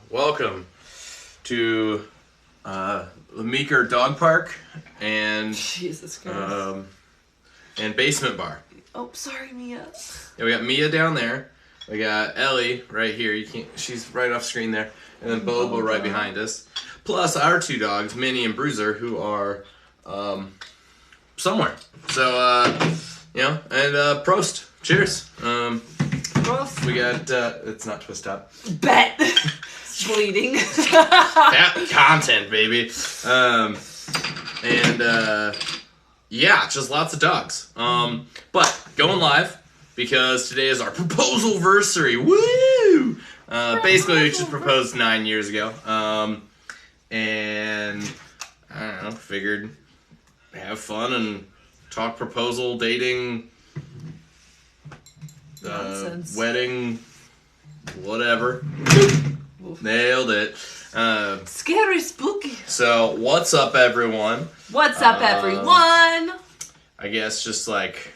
welcome to the Meeker Dog Park and Jesus Christ. And Basement Bar. Oh, sorry, Mia. Yeah, we got Mia down there. We got Ellie right here. You can't. She's right off screen there, and then Bobo right behind us. Plus our two dogs, Minnie and Bruiser, who are somewhere. So and Prost. Cheers. Prost. We got it's not twist up. Bet. Bleeding. That content, baby. Yeah, just lots of dogs. But going live because today is our Proposal-versary. Woo! Basically, we just proposed 9 years ago. And I don't know, figured have fun and talk proposal, dating, wedding, whatever. Nailed it. Scary, spooky. So, what's up, everyone? What's up, everyone? I guess just like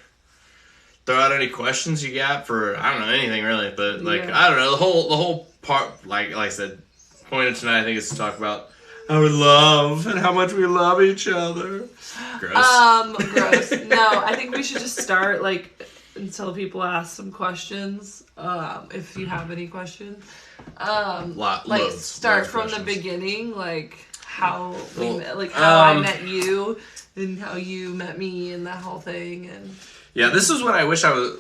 throw out any questions you got for I don't know anything really, but like I don't know the whole part. Like I said, point of tonight I think is to talk about our love and how much we love each other. Gross. Gross. No, I think we should just start until people ask some questions. If you have any questions. Start from the beginning, how I met you and how you met me and that whole thing. And yeah, this is when I wish I was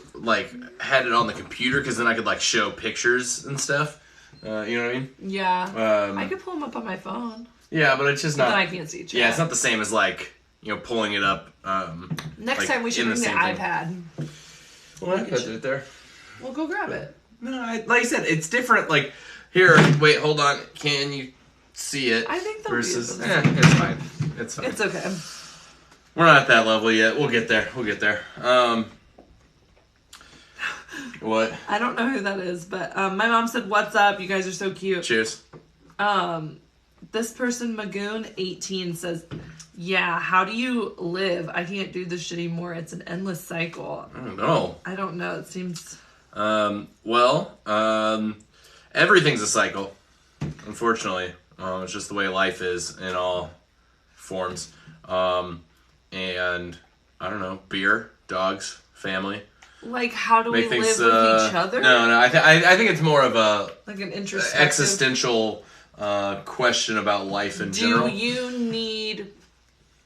had it on the computer because then I could show pictures and stuff. You know what I mean? Yeah. I could pull them up on my phone. Yeah, but it's just not. Then I can't see. Yeah, it's not the same as pulling it up. Next time we should bring the iPad. Well, I put it there. Well, go grab it. No, like I said, it's different. Here, wait, hold on. Can you see it? I think they'll versus. Be able to it's fine. It's fine. It's okay. We're not at that level yet. We'll get there. What? I don't know who that is, but my mom said, "What's up? You guys are so cute." Cheers. This person, Magoon 18, says, "Yeah, how do you live? I can't do this shit anymore. It's an endless cycle." I don't know. It seems. Everything's a cycle. Unfortunately, it's just the way life is in all forms. And I don't know, beer, dogs, family. How do we live with each other? No. I think it's more of a an introspective existential question about life in general.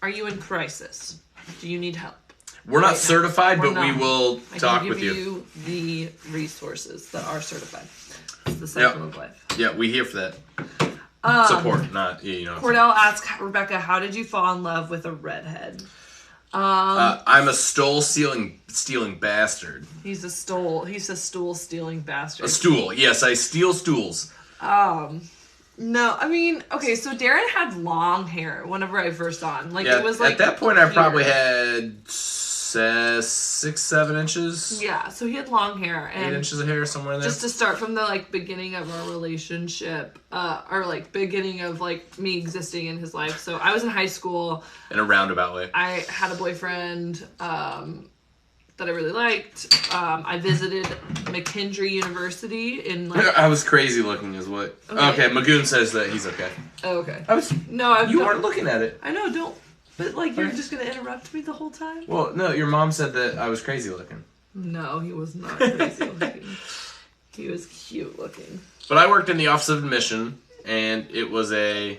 Are you in crisis? Do you need help? We're not certified, but we will talk with you. I can give you the resources that are certified. It's the cycle of life. Yeah, we here for that. Support, not Cordell asks Rebecca, "How did you fall in love with a redhead?" I'm a stealing bastard. He's a stool stealing bastard. A stool, yes, I steal stools. No, I mean, okay, so Darren had long hair whenever I first saw him. It was at that point I probably had 6-7 inches. Yeah, so he had long hair. And 8 inches of hair, somewhere in there. Just to start from the, beginning of our relationship, or, beginning of, me existing in his life. So I was in high school. In a roundabout way. I had a boyfriend, that I really liked. I visited McKendree University in I was crazy looking is what. Okay, Magoon says that he's okay. Oh, okay. You weren't looking at it. I know, don't. But you're just gonna interrupt me the whole time? Well, no, your mom said that I was crazy looking. No, he was not crazy looking. He was cute looking. But I worked in the Office of Admission, and it was a.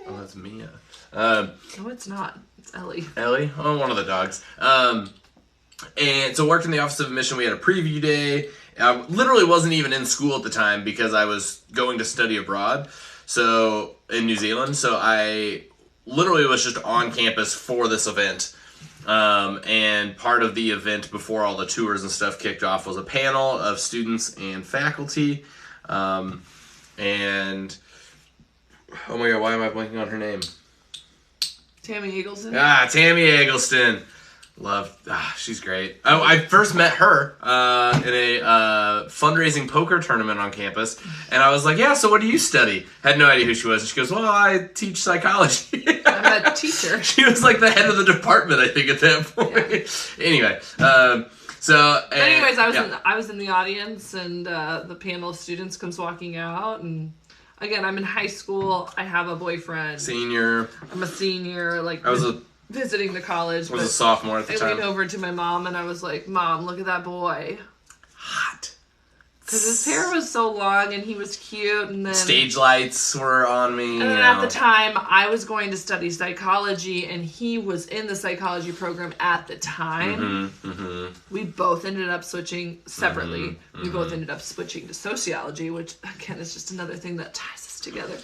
Oh, that's Mia. No, it's not. It's Ellie. Ellie? Oh, one of the dogs. And so worked in the Office of Admission. We had a preview day. I literally wasn't even in school at the time because I was going to study abroad, so in New Zealand. So I literally was just on campus for this event. And part of the event before all the tours and stuff kicked off was a panel of students and faculty. And oh my god, why am I blanking on her name? Tammy Eggleston? Tammy Eggleston. She's great. Oh, I first met her in a fundraising poker tournament on campus, and I was like, "Yeah, so what do you study?" Had no idea who she was, and she goes, "Well, I teach psychology." I'm a teacher. She was the head of the department, I think, at that point. Yeah. Anyway, So, but anyways, I was in the audience, and the panel of students comes walking out, and again, I'm in high school. I have a boyfriend. Senior. I'm a senior. Like, I was visiting the college. I was a sophomore at the time. I leaned over to my mom, and I was like, "Mom, look at that boy." Hot. Because his hair was so long, and he was cute, and then stage lights were on me. And then at the time, I was going to study psychology, and he was in the psychology program at the time. We both ended up switching separately. We both ended up switching to sociology, which, again, is just another thing that ties us together.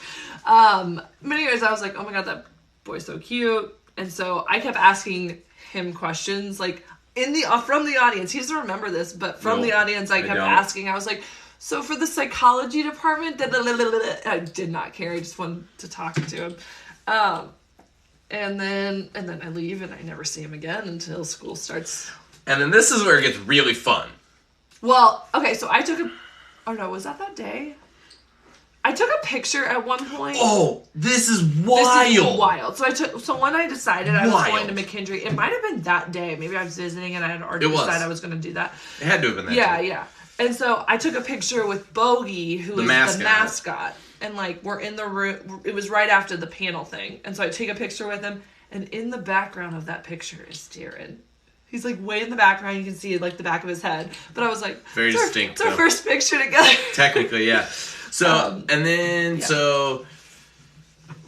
But anyways, I was like, oh my god, that boy's so cute. And so I kept asking him questions, like, from the audience. He doesn't remember this, but from the audience, I kept asking. I was like, so for the psychology department, I did not care. I just wanted to talk to him. And then I leave, and I never see him again until school starts. And then this is where it gets really fun. Well, okay, so I took was that day? I took a picture at one point. Oh, this is wild. This is wild. So when I decided I was going to McKendree, it might have been that day. Maybe I was visiting and I had already decided I was going to do that. It had to have been that day. Yeah. And so I took a picture with Bogey, who is the mascot. And like, we're in the room. It was right after the panel thing. And so I take a picture with him. And in the background of that picture is Darren. He's like way in the background. You can see like the back of his head. But I was like, very distinct. It's our first picture together. Technically, yeah. So, so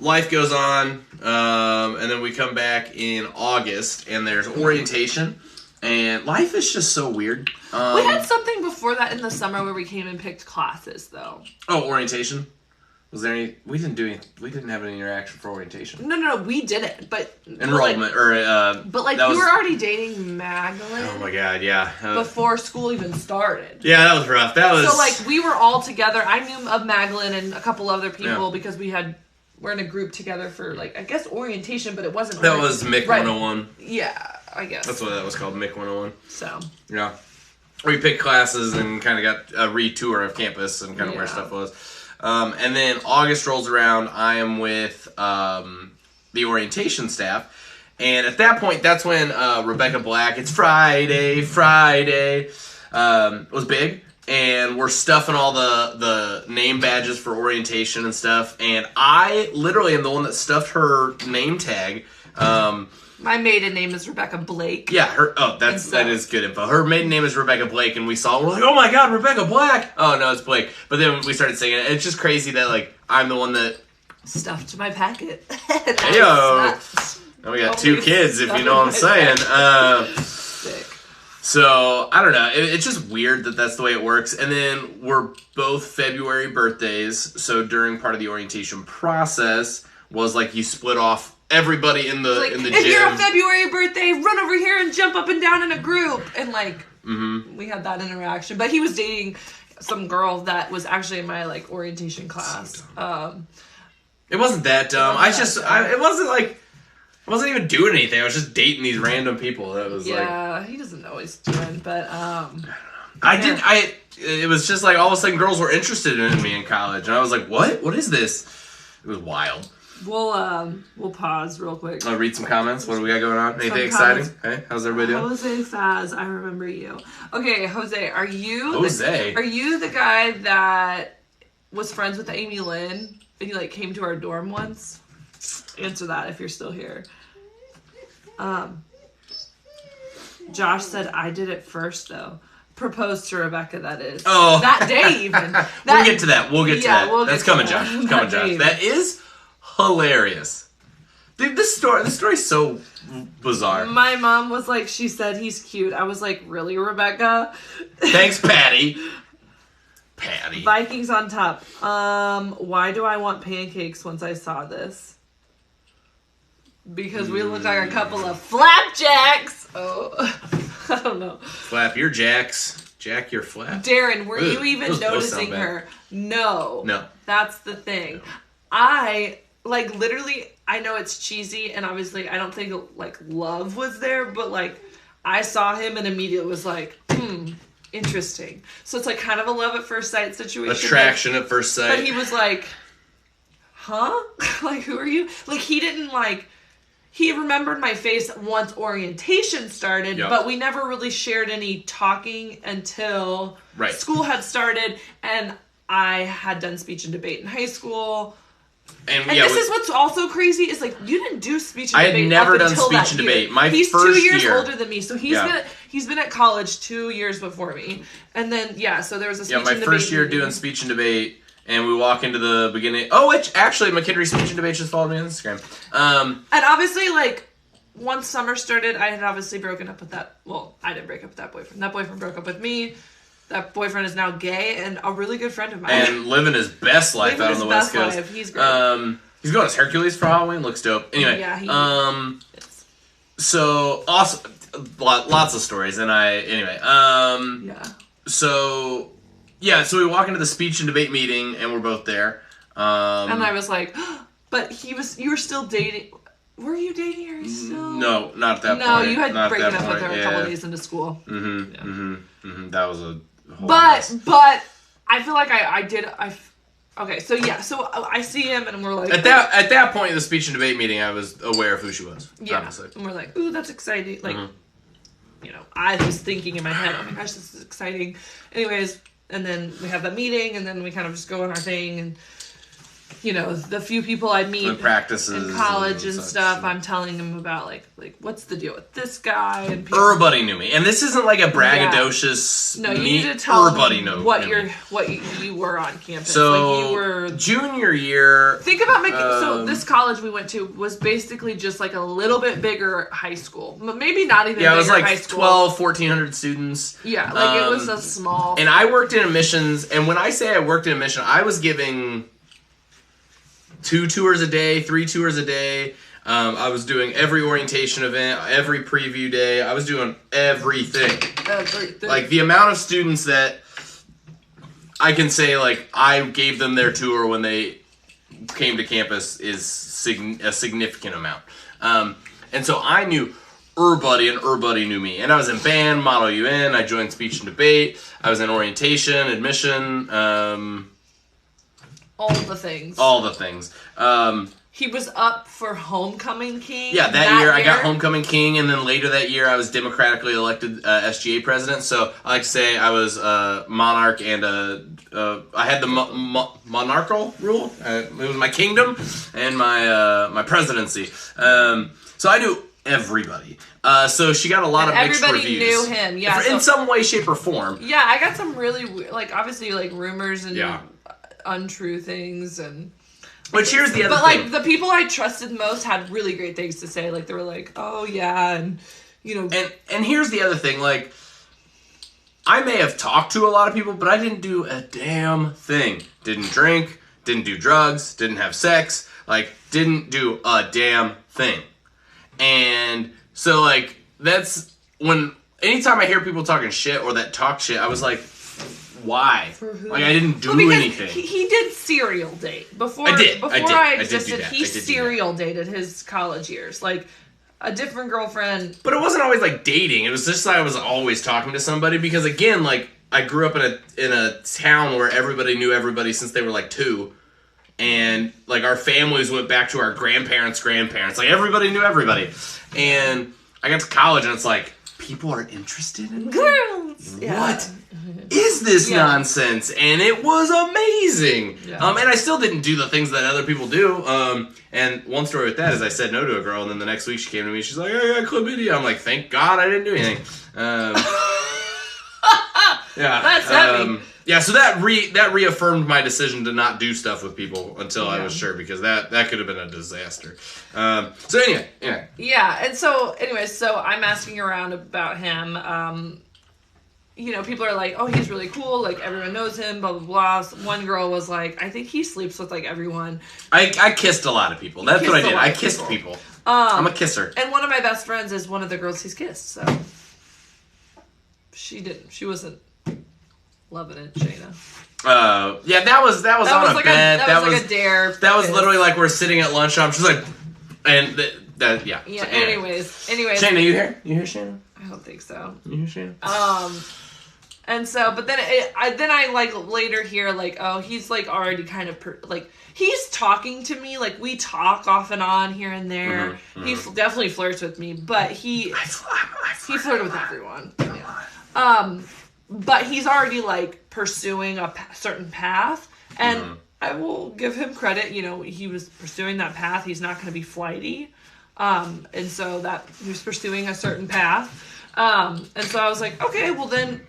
life goes on, and then we come back in August, and there's orientation, and life is just so weird. We had something before that in the summer where we came and picked classes, though. Oh, orientation? Was there any? We didn't have any interaction for orientation. No, we didn't. But enrollment But you were already dating Magdalene. Oh my god, yeah. Before school even started. Yeah, that was rough. So we were all together. I knew of Magdalene and a couple other people because we're in a group together for I guess orientation, but it wasn't. That was MIC 101. Yeah, I guess that's what that was called, MIC 101. So yeah, we picked classes and kind of got a retour of campus and kind of where stuff was. And then August rolls around, I am with the orientation staff. And at that point, that's when Rebecca Black, it's Friday, was big. And we're stuffing all the name badges for orientation and stuff. And I literally am the one that stuffed her name tag. My maiden name is Rebecca Blake. Yeah, that is good info. Her maiden name is Rebecca Blake, and we're like, oh my god, Rebecca Black! Oh no, it's Blake. But then we started singing it. It's just crazy that I'm the one that stuffed my packet. Yo, now we got two kids, if you know what I'm saying. Sick. So I don't know. It's just weird that that's the way it works. And then we're both February birthdays, so during part of the orientation process was you split off. Everybody in the gym. If you're a February birthday, run over here and jump up and down in a group. And we had that interaction. But he was dating some girl that was actually in my orientation class. So it wasn't that dumb. It wasn't even doing anything. I was just dating these random people. That was he doesn't know what he's doing. But it was just all of a sudden girls were interested in me in college, and I was like, what? What is this? It was wild. We'll pause real quick. I'll read some comments. What do we got going on? Anything exciting? Hey, how's everybody doing? Jose says, I remember you. Okay, Jose, are you are you the guy that was friends with Amy Lynn and you came to our dorm once? Answer that if you're still here. Josh said I did it first though. Proposed to Rebecca, that is. Oh. That day even. We'll get to that. We'll get to that. That's coming, Josh. It's coming, Josh. Even. That is hilarious. Dude, this story's so bizarre. My mom was like, she said he's cute. I was like, really, Rebecca? Thanks, Patty. Vikings on top. Why do I want pancakes once I saw this? Because we look like a couple of flapjacks. Oh, I don't know. Flap your jacks. Jack your flap. Darren, were you even noticing her? No. That's the thing. Literally, I know it's cheesy, and obviously I don't think, love was there, but, I saw him and immediately was like, interesting. So it's, kind of a love at first sight situation. Attraction at first sight. But he was like, huh? Who are you? He didn't, he remembered my face once orientation started, but we never really shared any talking until school had started, and I had done speech and debate in high school. And this is what's also crazy is like you didn't do speech and debate. I had never done speech and debate. He's 2 years older than me, so he's been at college 2 years before me, and then so there was a speech and debate. My first year doing speech and debate. And we walk into the beginning. Oh, which actually, McKendree Speech and Debate just followed me on Instagram. And obviously, like, once summer started, I had obviously broken up with that. Well, I didn't break up with that boyfriend. That boyfriend broke up with me. That boyfriend is now gay and a really good friend of mine. And living his best life out on the West Coast. Life. He's great. He's going as Hercules for Halloween. Looks dope. Anyway. Yeah, so awesome. Lots of stories. And So. Yeah, so we walk into the speech and debate meeting, and we're both there. And I was like, but you were still dating. Were you dating her still? No, not at that point. No, you had broken up with her a couple days into school. That was a whole But I feel like I did. Okay, so I see him, and we're like... At that point in the speech and debate meeting, I was aware of who she was. Yeah, obviously. And we're like, ooh, that's exciting. Like, I was thinking in my head, oh my gosh, this is exciting. Anyways... And then we have that meeting, and then we kind of just go on our thing, and the few people I meet practices in college and stuff, I'm telling them about like what's the deal with this guy, and everybody knew me, and this isn't like a braggadocious. No, you need to tell everybody them what you were on campus. So like you were junior year. Think about so this college we went to was basically just like a little bit bigger high school, maybe not even. Yeah, it was like high school. 1,400 students. Yeah, like it was a small. And I worked in admissions, and when I say I worked in admission, I was giving 2 tours a day, 3 tours a day. I was doing every orientation event, every preview day. I was doing everything. Like the amount of students that I can say, like, I gave them their tour when they came to campus is a significant amount. And so I knew everybody, and everybody knew me. And I was in band, Model UN. I joined speech and debate. I was in orientation, admission. All the things. He was up for Homecoming King. Yeah, that year I got Homecoming King, and then later that year I was democratically elected SGA president. So I like to say I was monarch, and I had the monarchical rule. It was my kingdom and my presidency. So I knew everybody. So she got a lot of mixed reviews. Everybody knew him, yeah. In some way, shape, or form. Yeah, I got some really like obviously like rumors and untrue things and. But here's the other thing. But like the people I trusted most had really great things to say. Like they were like, "Oh yeah," and And here's the other thing. Like, I may have talked to a lot of people, but I didn't do a damn thing. Didn't drink. Didn't do drugs. Didn't have sex. Like, didn't do a damn thing. And so like that's when anytime I hear people talking shit or that talk shit, I was like, why? Like I didn't do anything. He did serial date before. I did. Before I existed, he serial dated his college years, like a different girlfriend. But it wasn't always like dating. It was just like I was always talking to somebody because again, like I grew up in a town where everybody knew everybody since they were like 2, and like our families went back to our grandparents' grandparents. Like everybody knew everybody, and I got to college and it's like. People are interested in girls. What is this nonsense? And it was amazing. Yeah. And I still didn't do the things that other people do. And one story with that is I said no to a girl, and then the next week she came to me. She's like, "I got chlamydia." I'm like, "Thank God I didn't do anything." Yeah, that's heavy. Yeah, so that reaffirmed my decision to not do stuff with people until I was sure, because that could have been a disaster. So anyway. Yeah, and so anyways, so I'm asking around about him. People are like, "Oh, he's really cool. Like everyone knows him." Blah blah blah. One girl was like, "I think he sleeps with like everyone." I kissed a lot of people. That's what I did. I kissed people. I'm a kisser. And one of my best friends is one of the girls he's kissed. So she wasn't loving it, Shayna. Yeah, that was on a bed. That was like a dare. That was literally like we're sitting at lunchtime. She's like, and yeah. Yeah. So, anyways. Shayna, you here? You hear Shayna? I don't think so. You hear Shayna? And so, but then I like later hear like, oh, he's like already kind of like he's talking to me, like we talk off and on here and there. He definitely flirts with me, but he flirted with everyone. Yeah. But he's already like pursuing a certain path, and I will give him credit. You know, he was pursuing that path. He's not going to be flighty, and so that he was pursuing a certain path. And so I was like, okay, well then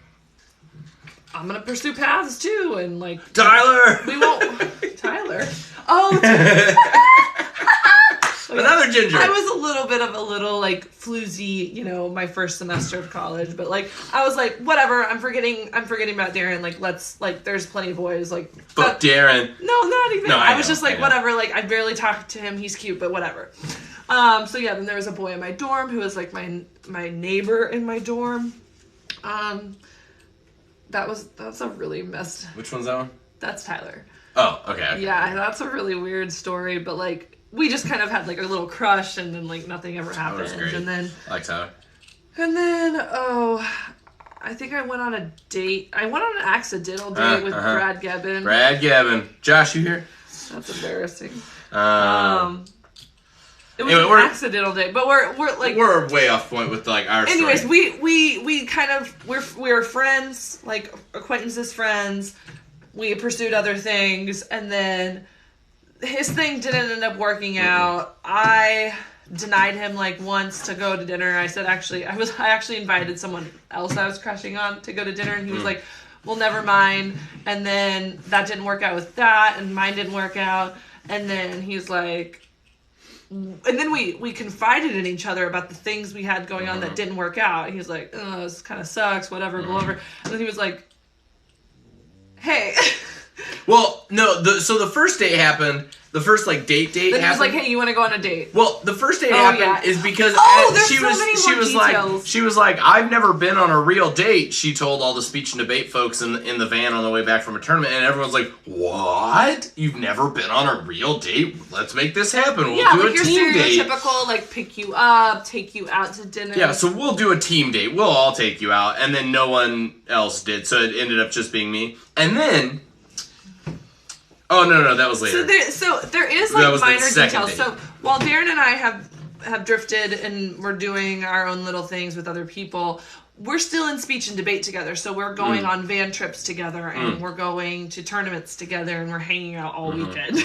I'm gonna pursue paths too, and like Tyler. We won't. Tyler. Oh. Another ginger. I was a little like floozy, you know, my first semester of college, but like I was like, whatever. I'm forgetting about Darren. Like there's plenty of boys. Like fuck Darren. No, not even. No, I was just like, whatever. Like I barely talked to him. He's cute, but whatever. So yeah, then there was a boy in my dorm who was like my neighbor in my dorm. That's a really messed. Which one's that one? That's Tyler. Oh, okay. Yeah, that's a really weird story, but like we just kind of had like a little crush, and then like nothing ever happened. That was great. And then I like Tyler. And then I think I went on a date. I went on an accidental date with Brad Gebbin. Brad Gebbin. Josh, you here? That's embarrassing. It was anyway, an accidental date, but we're way off point with like our anyways, story. we kind of we're friends, like acquaintances, friends. We pursued other things, and then his thing didn't end up working out. I denied him like once to go to dinner. I said I actually invited someone else I was crushing on to go to dinner, and he was like, well, never mind. And then that didn't work out with that, and mine didn't work out. And then he's like, and then we confided in each other about the things we had going on that didn't work out. He was like, oh, this kind of sucks, whatever, blah, blah. And then he was like, hey. Well, no, so the first date happened. The first like date then happened. He was like, hey, you want to go on a date? Well, the first date happened is because she was like, I've never been on a real date. She told all the speech and debate folks in the van on the way back from a tournament, and everyone's like, what? You've never been on a real date? Let's make this happen. We'll do a team date. Yeah, like your stereotypical, like pick you up, take you out to dinner. Yeah, so we'll do a team date. We'll all take you out, and then no one else did, so it ended up just being me. And then. Oh, no, that was later. So there is like minor details. Date. So while Darren and I have drifted and we're doing our own little things with other people, we're still in speech and debate together. So we're going on van trips together, and we're going to tournaments together, and we're hanging out all weekend.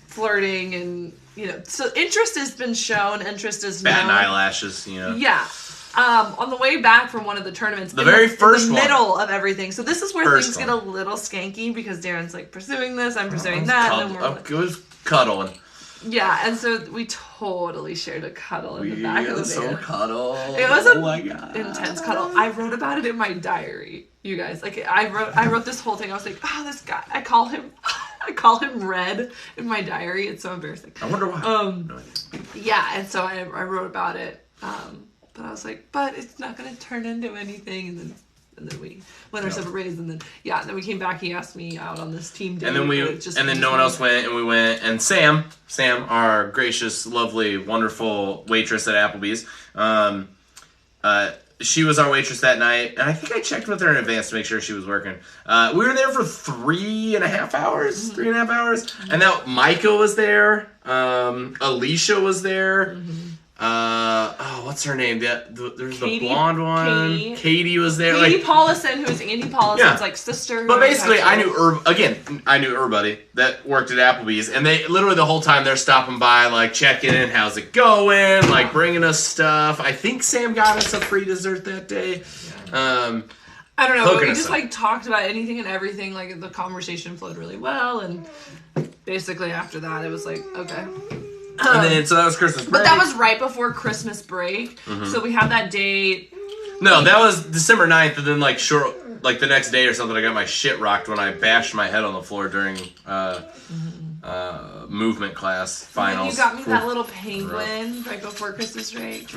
Flirting and, you know, so interest has been shown, interest is known. Batting eyelashes, you know. Yeah. On the way back from one of the tournaments, in the middle of everything. So this is where things get a little skanky because Darren's like pursuing this, I'm pursuing that, and then we're it was cuddling. Yeah, and so we totally shared a cuddle in the back of the van. So cuddle. It was intense cuddle. I wrote about it in my diary, you guys. Like I wrote this whole thing. I was like, oh, this guy. I call him Red in my diary. It's so embarrassing. I wonder why. Yeah, and so I wrote about it. But I was like, but it's not going to turn into anything. And then we went our separate ways. And then we came back. He asked me out on this team date. And then no one else went, and we went. And Sam, our gracious, lovely, wonderful waitress at Applebee's, she was our waitress that night. And I think I checked with her in advance to make sure she was working. We were there for 3.5 hours. 3.5 hours. And now Micah was there. Alicia was there. What's her name? There's the blonde one. Katie was there. Katie Paulison, who is Andy Paulison's like sister. But basically, I knew her buddy that worked at Applebee's, and they literally the whole time they're stopping by, like checking in, how's it going, like bringing us stuff. I think Sam got us a free dessert that day. I don't know, but we just like talked about anything and everything. Like the conversation flowed really well, and basically after that, it was like okay. And then, so that was Christmas break. But that was right before Christmas break. So we had that date. No, that was December 9th, and then like the next day or something, I got my shit rocked when I bashed my head on the floor during movement class finals. And you got me that little penguin right before Christmas break.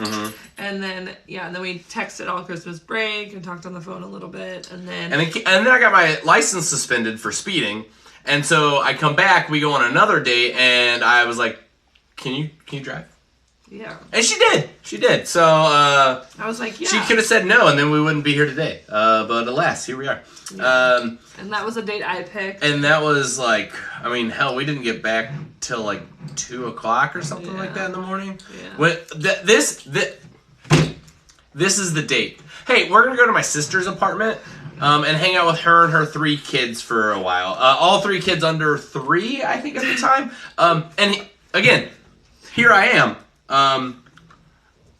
And then we texted all Christmas break and talked on the phone a little bit, and then I got my license suspended for speeding. And so I come back, we go on another date, and I was like, Can you drive? Yeah. And she did. So I was like, yeah. she could have said no, and then we wouldn't be here today. But alas, here we are. Yeah. And that was a date I picked. And that was like, I mean, hell, we didn't get back till like 2 o'clock or something like that in the morning. Yeah. When this is the date. Hey, we're gonna go to my sister's apartment and hang out with her and her 3 kids for a while. All 3 kids under 3, I think, at the time. Again, here I am.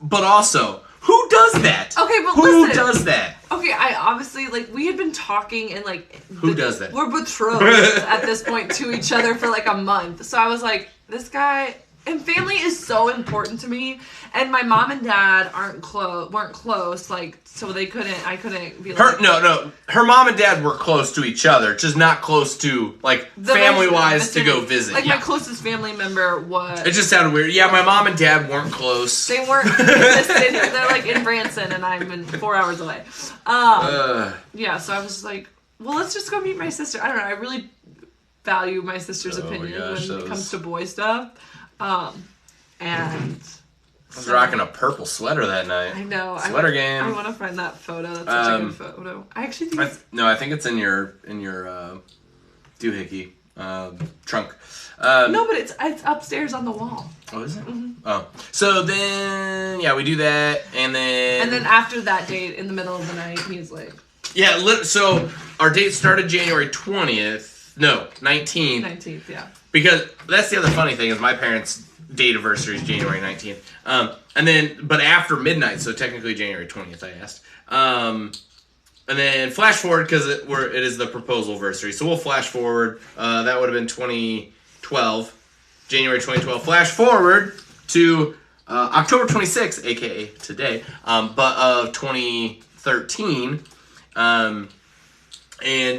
But also, who does that? Okay, but who listen. does that? Okay, I obviously, like, we had been talking and, like... Who does that? We're betrothed at this point to each other for, like, a month. So I was like, this guy... And family is so important to me. And my mom and dad weren't close, like, so I couldn't be like... No. Her mom and dad were close to each other, just not close to, like, family-wise to go visit. Like, my closest family member was... It just sounded weird. Yeah, my mom and dad weren't close. They weren't in the city. They're, like, in Branson, and I'm 4 hours away. Yeah, so I was just like, well, let's just go meet my sister. I don't know, I really value my sister's opinion when it comes to boy stuff. And... I was rocking a purple sweater that night. I know. Sweater game. I want to find that photo. That's such a good photo. I actually think I think it's in your doohickey trunk. No, but it's upstairs on the wall. Oh, is it? Mm-hmm. Oh. So then, yeah, we do that, and then... And then after that date, in the middle of the night, he's like... Yeah, so our date started January 20th. No, 19th. 19th, yeah. Because that's the other funny thing is my parents' date anniversary is January 19th. And then, but after midnight, so technically January 20th, I asked. And then flash forward, because it is the Proposal-versary. So we'll flash forward. That would have been 2012, January 2012. Flash forward to October 26th, a.k.a. today, but of 2013. And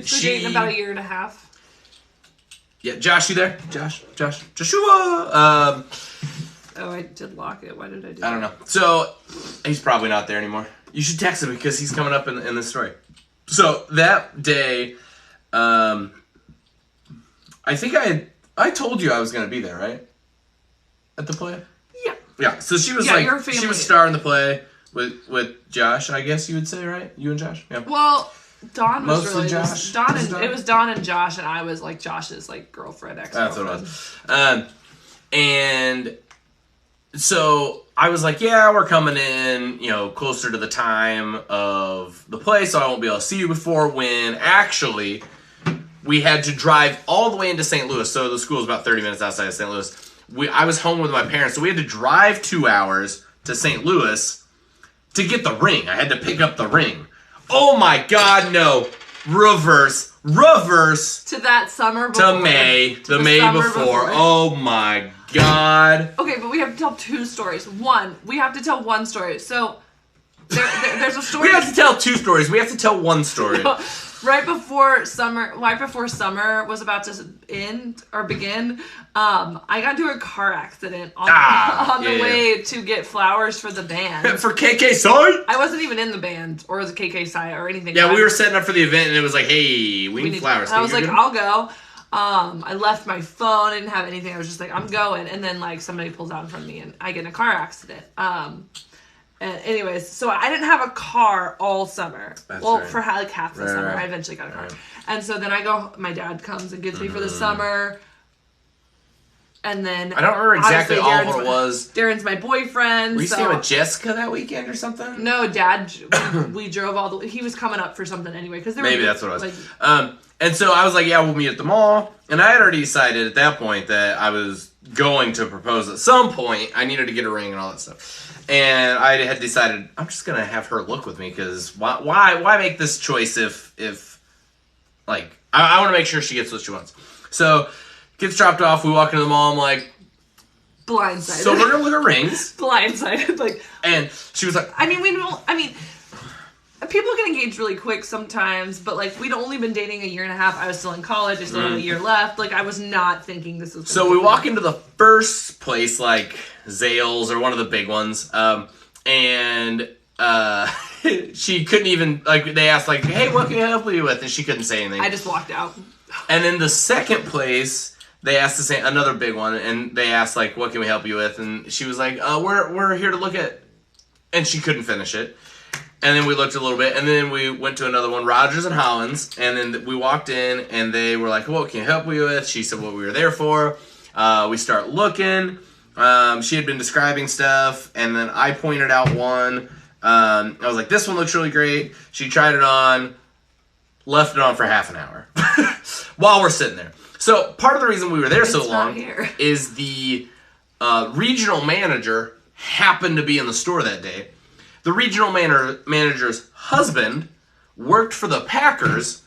so dating about a year and a half. Yeah, Josh, you there? Joshua! Oh, I did lock it. Why did I do that? I don't know. So, he's probably not there anymore. You should text him because he's coming up in this story. So, that day, I think I told you I was going to be there, right? At the play? Yeah. Yeah, so she was she was starring the play with Josh, I guess you would say, right? You and Josh? Yeah. Well... Dawn was Mostly really Josh. It was Dawn and Josh, and I was like Josh's like girlfriend, ex-girlfriend. That's what it was. And so I was like, yeah, we're coming in, closer to the time of the play, so I won't be able to see you before. When actually we had to drive all the way into St. Louis. So the school is about 30 minutes outside of St. Louis. I was home with my parents, so we had to drive 2 hours to St. Louis to get the ring. I had to pick up the ring. Oh my God, no. Reverse. To that summer before. To May. The May before. Oh my God. Okay, but we have to tell 2 stories. One, we have to tell one story. So, there's a story. We have to tell 2 stories. We have to tell one story. Right before summer was about to end or begin, I got into a car accident on the way to get flowers for the band. For KK Side? I wasn't even in the band or the KK Side or anything. Yeah, we were setting up for the event and it was like, hey, we need flowers. And I was like, I'll go. I left my phone, I didn't have anything. I was just like, I'm going. And then like somebody pulls out in front of me and I get in a car accident. And anyways, so I didn't have a car all summer. That's well, right. for like half the summer. Right. I eventually got a car. Right. And so then my dad comes and gets me for the summer. And then I don't remember exactly all what it was. Darren's my boyfriend. Were you staying with Jessica that weekend or something? No, Dad, we drove all the way. He was coming up for something anyway. Maybe that's what it was. And so I was like, yeah, we'll meet at the mall. And I had already decided at that point that I was going to propose at some point. I needed to get a ring and all that stuff. And I had decided I'm just going to have her look with me because why make this choice if like, I want to make sure she gets what she wants. So, gets dropped off. We walk into the mall. I'm like, blindsided. So we're going to look at rings. Blindsided. Like, and she was like, people get engaged really quick sometimes, but like we'd only been dating a year and a half. I was still in college. I still had a year left. Like I was not thinking this was. So we walk into the first place, like Zales or one of the big ones, and she couldn't even like. They asked like, "Hey, what can I help you with?" And she couldn't say anything. I just walked out. And then the second place, they asked the same, another big one, and they asked, like, what can we help you with? And she was like, we're here to look at, and she couldn't finish it. And then we looked a little bit, and then we went to another one, Rogers and Hollins, and then we walked in, and they were like, what can you help you with? She said what we were there for. We start looking. She had been describing stuff, and then I pointed out one. I was like, this one looks really great. She tried it on, left it on for half an hour while we're sitting there. So part of the reason we were there so long is the regional manager happened to be in the store that day. The regional manager's husband worked for the Packers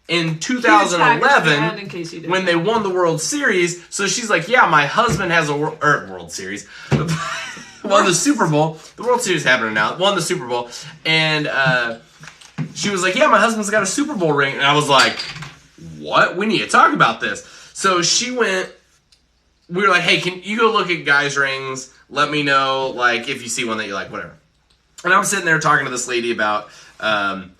in 2011 when they won the World Series. So she's like, yeah, my husband has a World Series. Won the Super Bowl. The World Series happening now. Won the Super Bowl. And she was like, yeah, my husband's got a Super Bowl ring. And I was like, what? We need to talk about this. So she went, we were like, hey, can you go look at guys' rings? Let me know, like, if you see one that you like, whatever. And I'm sitting there talking to this lady about the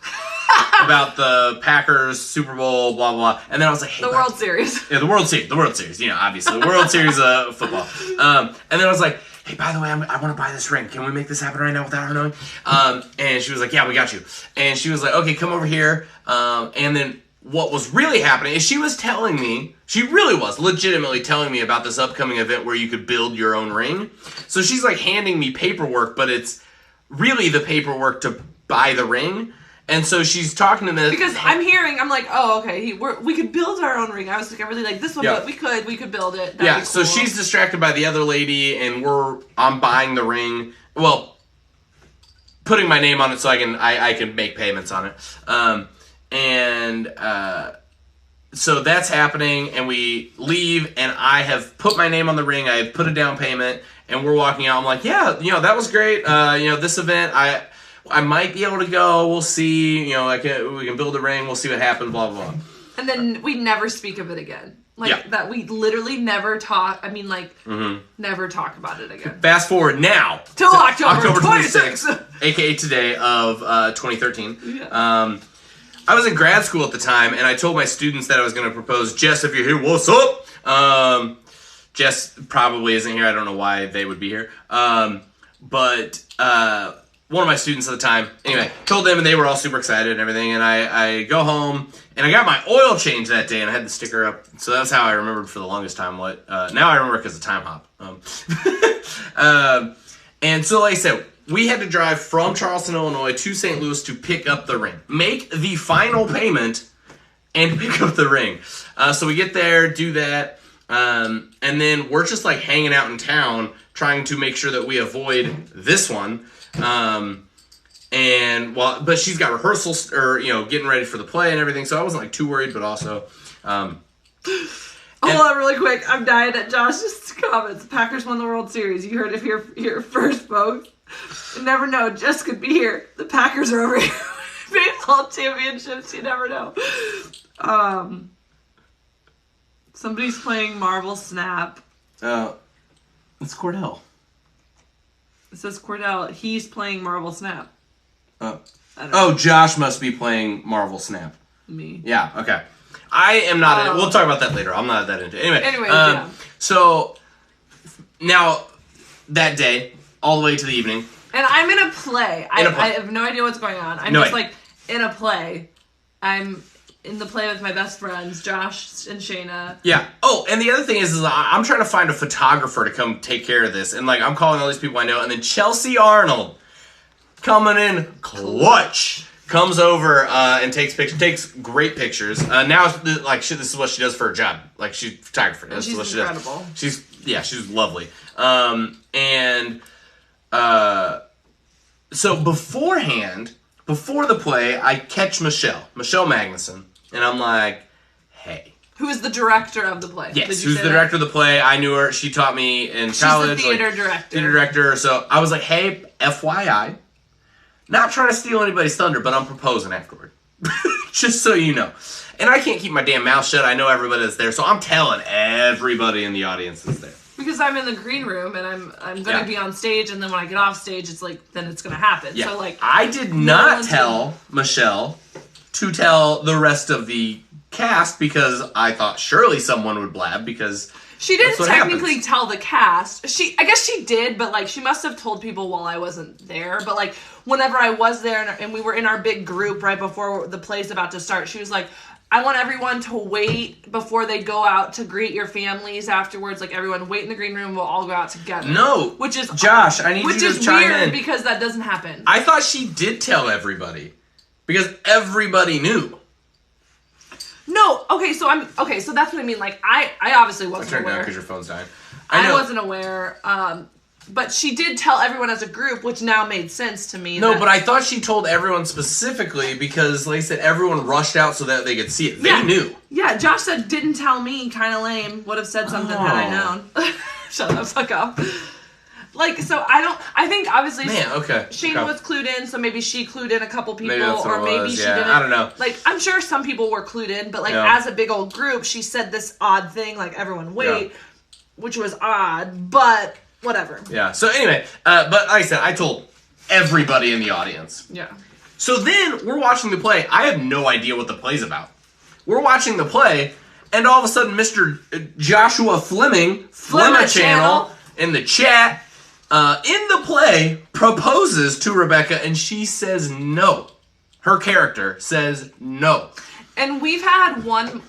Packers, Super Bowl, blah, blah. And then I was like, hey, the World Series. Yeah, the World Series, you know, obviously. The World Series of football. And then I was like, hey, by the way, I want to buy this ring. Can we make this happen right now without her knowing? And she was like, yeah, we got you. And she was like, okay, come over here. And then what was really happening is she was telling me, she really was legitimately telling me about this upcoming event where you could build your own ring. So she's like handing me paperwork, but it's really the paperwork to buy the ring. And so she's talking to me. Because I'm like, oh, okay, we could build our own ring. I was like, I really like this one, but we could build it. That'd be cool. So she's distracted by the other lady, and I'm buying the ring. Well, putting my name on it so I can make payments on it. So that's happening, and we leave, and I have put my name on the ring. I have put a down payment, and we're walking out. I'm like, yeah, that was great. This event, I might be able to go. We'll see. We can build a ring. We'll see what happens. Blah blah. And then we never speak of it again. That we literally never talk. I mean, never talk about it again. Fast forward now till October 26th, aka today of 2013. Yeah. I was in grad school at the time, and I told my students that I was going to propose. Jess, if you're here, what's up? Jess probably isn't here. I don't know why they would be here. But one of my students at the time, anyway, told them, and they were all super excited and everything. And I go home, and I got my oil change that day, and I had the sticker up. So that's how I remembered for the longest time what. Now I remember because of time hop. And so, like I said, we had to drive from Charleston, Illinois to St. Louis to pick up the ring. Make the final payment and pick up the ring. So we get there, do that, and then we're just like hanging out in town trying to make sure that we avoid this one. But she's got rehearsals or, getting ready for the play and everything. So I wasn't like too worried, but also, hold on really quick. I'm dying at Josh's comments. The Packers won the World Series. You heard it here first, folks. You never know. Just could be here. The Packers are over here. Baseball championships. You never know. Somebody's playing Marvel Snap. It's Cordell. It says Cordell. He's playing Marvel Snap. Josh must be playing Marvel Snap. Me. Yeah, okay. I am not we'll talk about that later. I'm not that into it. Anyway, yeah. So, now, that day, all the way to the evening. And I'm in a play. I have no idea what's going on. I'm in a play. I'm in the play with my best friends, Josh and Shayna. Yeah. Oh, and the other thing is I'm trying to find a photographer to come take care of this. And, I'm calling all these people I know. And then Chelsea Arnold, coming in clutch, comes over and takes pictures. Takes great pictures. Now, this is what she does for her job. She's a photographer. This is what incredible. She does. She's lovely. So beforehand, before the play, I catch Michelle Magnuson, and I'm like, hey. Who is the director of the play? Yes, who's the director of the play. I knew her. She taught me in college. She's the theater director. Theater director. So I was like, hey, FYI, not trying to steal anybody's thunder, but I'm proposing afterward. Just so you know. And I can't keep my damn mouth shut. I know everybody that's there, so I'm telling everybody in the audience that's there. Because I'm in the green room and I'm going to be on stage, and then when I get off stage, it's then it's going to happen. Yeah. So I did not tell Michelle to tell the rest of the cast because I thought surely someone would blab because she didn't that's what technically happens. tell the cast. I guess she did, but like she must have told people while I wasn't there. But like whenever I was there and we were in our big group right before the play's about to start, she was like, I want everyone to wait before they go out to greet your families afterwards. Like, everyone wait in the green room. We'll all go out together. No. Which is... Josh, I need you to chime weird in. because that doesn't happen. I thought she did tell everybody. Because everybody knew. No. Okay, so that's what I mean. Like, I obviously wasn't I turned aware. down because your phone's dying. I wasn't aware. But she did tell everyone as a group, which now made sense to me. No, but I thought she told everyone specifically because, like I said, everyone rushed out so that they could see it. They knew. Yeah, Josh said, didn't tell me, kind of lame. Would have said something had I known. Shut the fuck up. Like, so I think obviously Shayna was clued in, so maybe she clued in a couple people, or maybe she didn't. I don't know. Like, I'm sure some people were clued in, but like as a big old group, she said this odd thing, like everyone wait, which was odd, but whatever. Yeah. So anyway, but like I said, I told everybody in the audience. Yeah. So then we're watching the play. I have no idea what the play's about. We're watching the play, and all of a sudden, Mr. Joshua Fleming, Flemma Channel, in the chat, in the play, proposes to Rebecca, and she says no. Her character says no. And we had one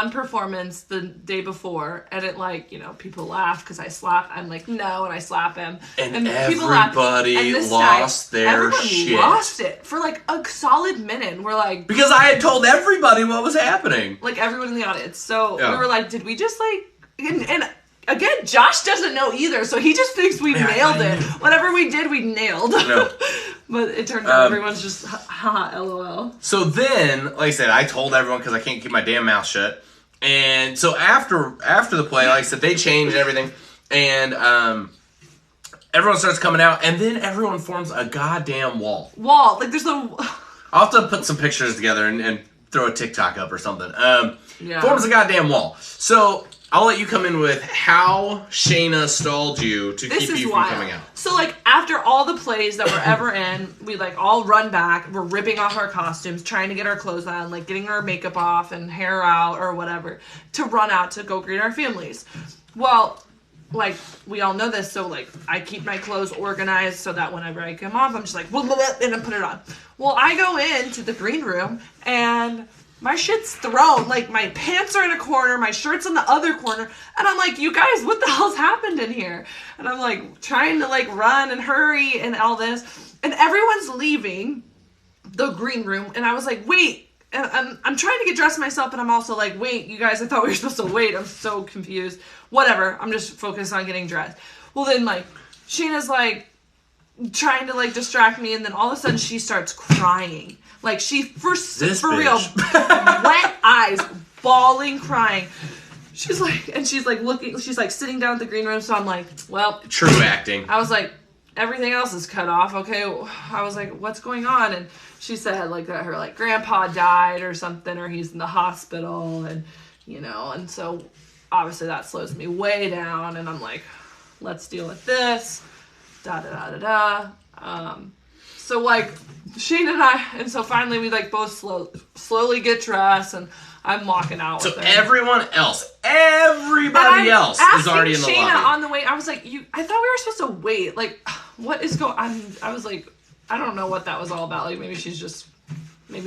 performance the day before, and it like, people laugh because I slap. I'm like, no, and I slap him. And everybody lost their shit. Lost it for like a solid minute. And we're like... Because I had told everybody what was happening. Like everyone in the audience. So we were like, did we just like... And again, Josh doesn't know either, so he just thinks we nailed it. Whatever we did, we nailed. No. But it turned out everyone's just, haha, LOL. So then, like I said, I told everyone because I can't keep my damn mouth shut. And so after the play, like I said, they changed everything. And everyone starts coming out, and then everyone forms a goddamn wall. Like there's a... I'll have to put some pictures together and throw a TikTok up or something. Forms a goddamn wall. So... I'll let you come in with how Shayna stalled you to keep you from coming out. So, like, after all the plays that we're ever in, we, like, all run back. We're ripping off our costumes, trying to get our clothes on, like, getting our makeup off and hair out or whatever to run out to go greet our families. Well, like, we all know this, so, like, I keep my clothes organized so that whenever I come off, I'm just like, and I put it on. Well, I go into the green room, and... my shit's thrown. Like, my pants are in a corner, my shirt's in the other corner, and I'm like, you guys, what the hell's happened in here? And I'm, like, trying to, like, run and hurry and all this, and everyone's leaving the green room, and I was like, wait, and I'm trying to get dressed myself, and I'm also like, wait, you guys, I thought we were supposed to wait. I'm so confused. Whatever, I'm just focused on getting dressed. Well, then, like, Shayna's, like, trying to, like, distract me, and then all of a sudden she starts crying. Like, for real, wet eyes, bawling, crying. She's like looking, she's like sitting down at the green room, so I'm like, well. True acting. I was like, everything else is cut off, okay? I was like, what's going on? And she said, like, that her, like, grandpa died or something, or he's in the hospital, and, and so, obviously that slows me way down, and I'm like, let's deal with this, da-da-da-da-da. So, like, Shane and so finally we, like, both slowly get dressed, and I'm walking out with them. So everybody else is already in the Shayna lobby. On the way, I was like, I thought we were supposed to wait. Like, what is going on? I was like, I don't know what that was all about. Like, maybe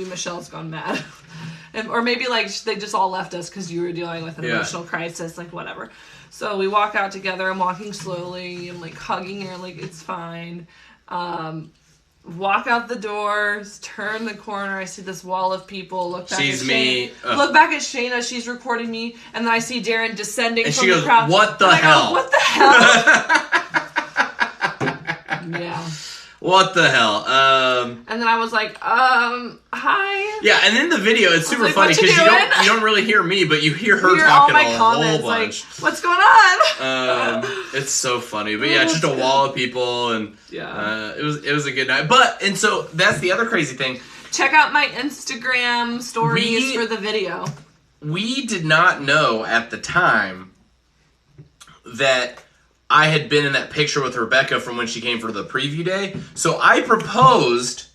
Michelle's gone mad. Or maybe, like, they just all left us because you were dealing with an emotional crisis, like, whatever. So we walk out together. I'm walking slowly. I'm, like, hugging her, like, it's fine. Walk out the doors, turn the corner. I see this wall of people. Look back at Shayna. Look back at Shayna. She's recording me, and then I see Darren descending from the crowd. What the hell? What the hell? Yeah. What the hell? And then I was like, hi. Yeah, and in the video, it's super funny because you don't really hear me, but you hear her talking a whole bunch. Like, what's going on? It's so funny, but yeah, just a wall of people, and it was a good night. And so that's the other crazy thing. Check out my Instagram stories for the video. We did not know at the time that I had been in that picture with Rebecca from when she came for the preview day. So I proposed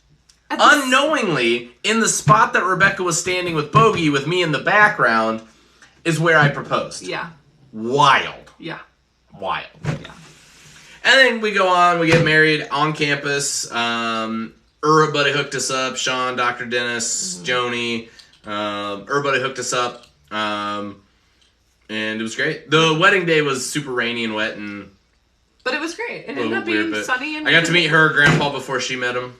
Unknowingly, in the spot that Rebecca was standing with Bogey, with me in the background, is where I proposed. Yeah. Wild. Yeah. Wild. Yeah. And then we go on, we get married on campus. Everybody hooked us up. Sean, Dr. Dennis, Joni. Everybody hooked us up. And it was great. The wedding day was super rainy and wet and... But it was great. It ended up being sunny and... I got to meet her grandpa before she met him.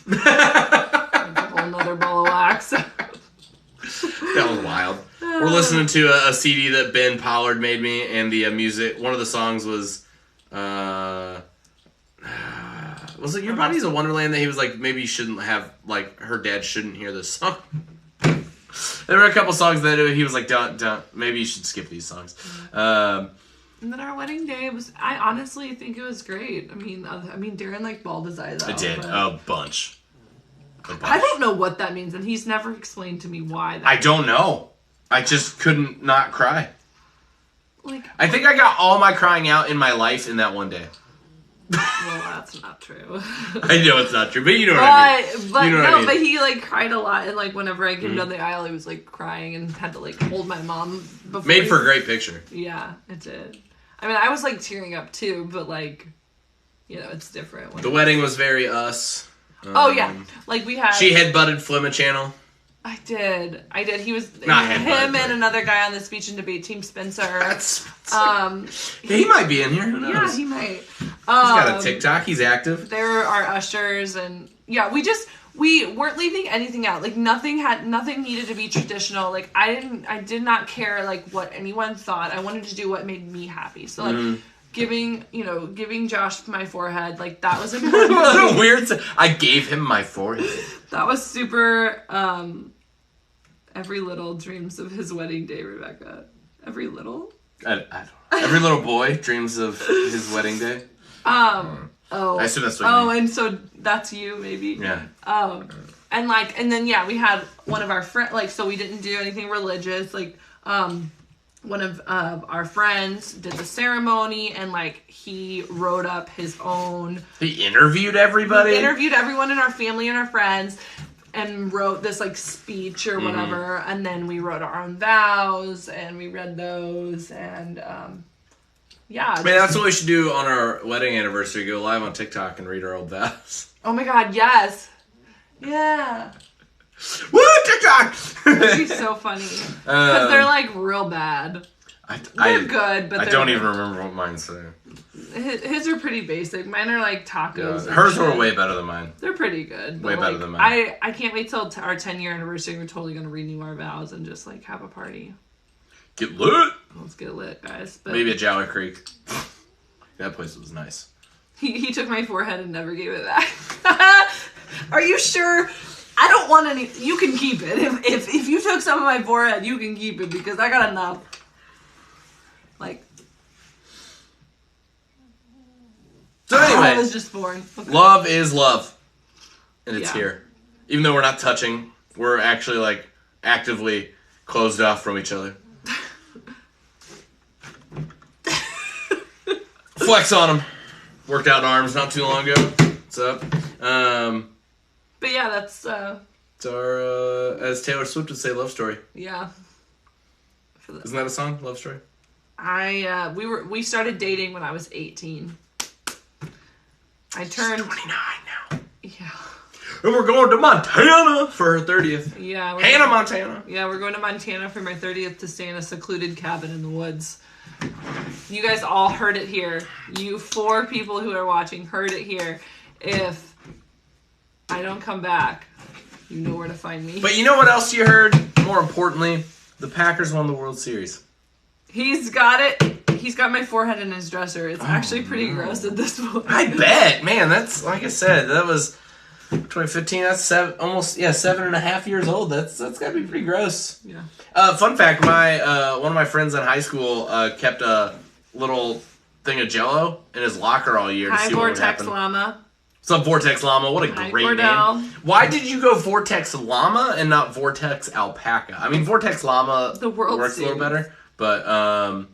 A whole nother ball of wax. That was wild. We're listening to a CD that Ben Pollard made me, and the music, one of the songs was... was it Your Body's a Wonderland that he was like, maybe you shouldn't have, like, her dad shouldn't hear this song. There were a couple songs that he was like, don't, maybe you should skip these songs. And then our wedding day was, I honestly think it was great. I mean, Darren like bawled his eyes out. I did, a bunch. I don't know what that means, and he's never explained to me why. I don't know. I just couldn't not cry. Like, I think I got all my crying out in my life in that one day. Well, that's not true. I know it's not true, but you know what I mean. But you know no, what I mean. but he like cried a lot, and like whenever I came down the aisle, he was like crying and had to like hold my mom. Before Made for a great picture. Yeah, it did. I mean, I was like tearing up too, but like, you know, it's different. The wedding was very us. Oh yeah, like we had. She headbutted Flemma Channel. I did. He was Not him and another guy on the speech and debate team, Spencer. He might be in here. Who knows? Yeah, he might. He's got a TikTok. He's active. There were our ushers, and yeah, we weren't leaving anything out. Like nothing needed to be traditional. Like I did not care like what anyone thought. I wanted to do what made me happy. So like giving Josh my forehead, like that was important. What a weird. I gave him my forehead. That was super. Every little dreams of his wedding day, Rebecca. Every little. I don't know. Every little boy dreams of his wedding day. Oh. I assume that's what you mean. And so that's you, maybe. Yeah. And then yeah, we had one of our friends. Like, so we didn't do anything religious. Like, one of our friends did the ceremony, and like he wrote up his own. He interviewed everybody. He interviewed everyone in our family and our friends, and wrote this like speech or whatever. And then we wrote our own vows, and we read those, and yeah. Man, that's what we should do on our wedding anniversary. Go live on TikTok and read our old vows. Oh my God, yes. Yeah. Woo, TikTok! It'd be so funny. Because they're like real bad. They're good, but I don't even remember what mine say. His are pretty basic. Mine are like tacos. Yeah. Hers were way better than mine. They're pretty good. Way better than mine. I can't wait till our 10-year anniversary. We're totally going to renew our vows and just like have a party. Get lit! Let's get lit, guys. But maybe at Jowie Creek. That place was nice. He took my forehead and never gave it back. Are you sure? I don't want any. You can keep it. If you took some of my forehead, you can keep it because I got enough. Like. So anyway, I was just born. Okay. Love is love, and it's Yeah. here. Even though we're not touching, we're actually like actively closed off from each other. Flex on him. Worked out arms not too long ago. What's up? But yeah, that's It's our as Taylor Swift would say, love story. yeah. Isn't that a song? Love story. We started dating when I was 18. I turned 29 now. Yeah. And we're going to Montana for her 30th. Yeah. Hannah, Montana. Yeah, we're going to Montana for my 30th to stay in a secluded cabin in the woods. You guys all heard it here. You 4 people who are watching heard it here. If I don't come back, you know where to find me. But you know what else you heard? More importantly, the Packers won the World Series. He's got it. He's got my forehead in his dresser. It's actually pretty gross at this point. I bet. Man, that's, like I said, that was 2015. That's 7.5 years old. That's got to be pretty gross. Yeah. Fun fact, one of my friends in high school kept a little thing of Jell-O in his locker all year to Hi, see what would Vortex happen. Llama. What's up, Vortex Llama? What a Hi, great Cordell. name. Why did you go Vortex Llama and not Vortex Alpaca? I mean, Vortex Llama works a little better, but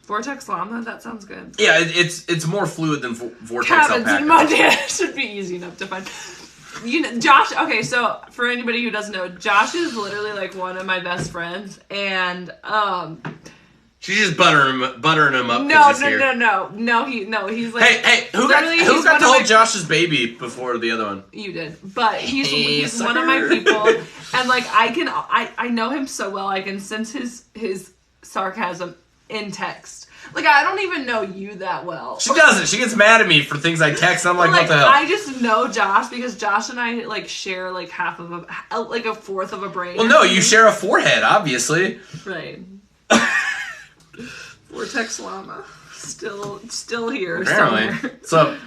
Vortex Llama? That sounds good. yeah, it's more fluid than Vortex Cabins Alpaca. in Montana should be easy enough to find. You know, Josh. Okay, so for anybody who doesn't know, Josh is literally like one of my best friends, and she's just buttering him up. No. He's like, hey, who got to hold Josh's baby before the other one? You did, but he's one of my people, and like I know him so well, I can sense his sarcasm in text. Like, I don't even know you that well. She doesn't. She gets mad at me for things I text. I'm like, what the hell? I just know Josh because Josh and I, like, share, like, a fourth of a brain. Well, no, you share a forehead, obviously. Right. Vortex llama. Still here Apparently. somewhere. So,